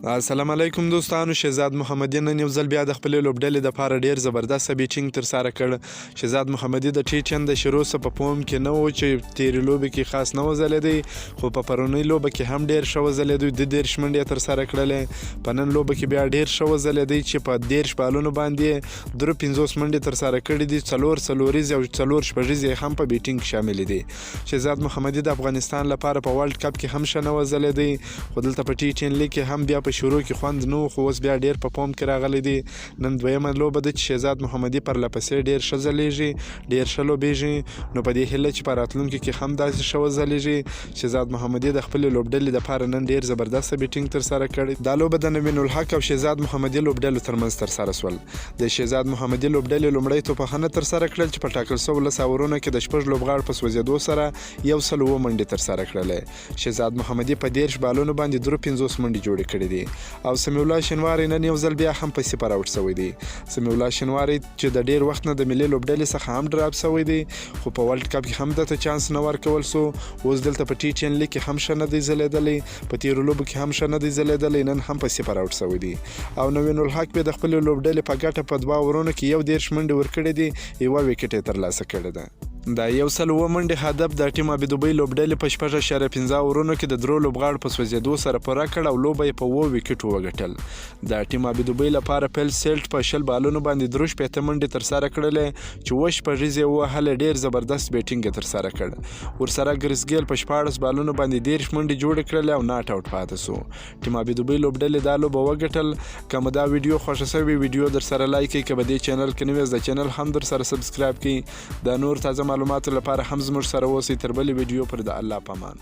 السلام علیکم دوستانو، شهزاد محمدي نن یو ځل بیا د خپلې لوبډلې دپاره ډېر زبردسته بیټینګ ترسره کړ. شهزاد محمدي د ټي10 د شروع څخه په پوم کې نه و چې تېرې لوبې کې خاص نه وځلېدی، خو په پرونۍ لوبه کې هم ډېر ښه وځلېدی. 22 منډې ترسره کړلې. په نن لوبه کې بیا ډېر ښه وځلېدی چې په 13 بالونو باندې 53 منډې ترسره کړې دي. 4 څلوریزې او 4 شپږیزې هم په بیټینګ شامل دي. شهزاد محمدي د افغانستان لپاره په ورلډ کپ کې هم ښه نه وځلېدی، خو دلته په ټي10 لیګ کې هم بیا په شروع کې خوند نه و، خو اوس بیا ډېر په پوم کې راغلی دی. نن دویمه لوبه ده چې شهزاد محمدي پرلهپسې ډېر ښه ځلیږي، ډېر ښه لوبیږي. نو په دې هیله چې په راتلونکي کې هم داسې ښه وځلیږي. شهزاد محمدي د خپلې لوبډلې دپاره نن ډېر زبردسته بیټینګ ترسره کړی. دا لوبه د نوین الحق او شهزاد محمدي لوبډلو ترمنځ ترسره سول. د شهزاد محمدي لوبډلې لومړی توپخانه ترسره کړل چې په ټاکل سوو 10 اورونو کې د 6 لوبغاړو په سوځېدو سره 107 منډې ترسره کړلې. شهزاد محمدي په 13 بالونو باندې 53 منډې جوړې کړې دي. او سمیع الله شینواری نن یو ځل بیا هم په صفر آوټ شوی دی. سمیع الله شینواری چې د ډېر وخت نه د ملي لوبډلې څخه هم ډراپ شوی دی، خو په ورلډ کپ کې هم دته چانس نه ورکول سو. اوس دلته په ټي10 لیګ کې هم ښه نه دی ځلیدلی، په تېرو لوبو کې هم ښه نه دی ځلیدلی، نن هم په صفر آوټ شوی دی. او نوین الحق بیا د خپلې لوبډلې په ګټه په 2 اورونو کې 11 منډې ورکړې دي، 1 ویکټ یې ترلاسه کړې ده. دا 107 منډې هدف د ټیم ابدوبۍ لوبډلې په 6.15 اورونو کې د 3 لوبغاړو په سوځېدو سره پوره کړ او لوبه یې په 7 ویکټو وګټل. د ټیم ابدوبۍ لپاره پیل سیلټ په 20 بالونو باندې 53 منډې ترسره کړلې چې 7 شپږیزې ووهلې. ډېر زبردست بیټینګ یې ترسره کړ. ورسره ګرسګیل په 14 بالونو باندې 13 منډې جوړې کړلې او ناټ آوټ پاتې سو. ټیم ابدوبۍ لوبډلې دا لوبه وګټل. که مو دا ویډیو خوښه شوې ویډیو در سره لایک کړئ، که په دې چینل کې نوی د چینل هم در سره سبسکرایب کړئ. د نور تازه معلوماتو لپاره هم زموږ سره اوسئ. تر بلې ویډیو پر د الله پامان.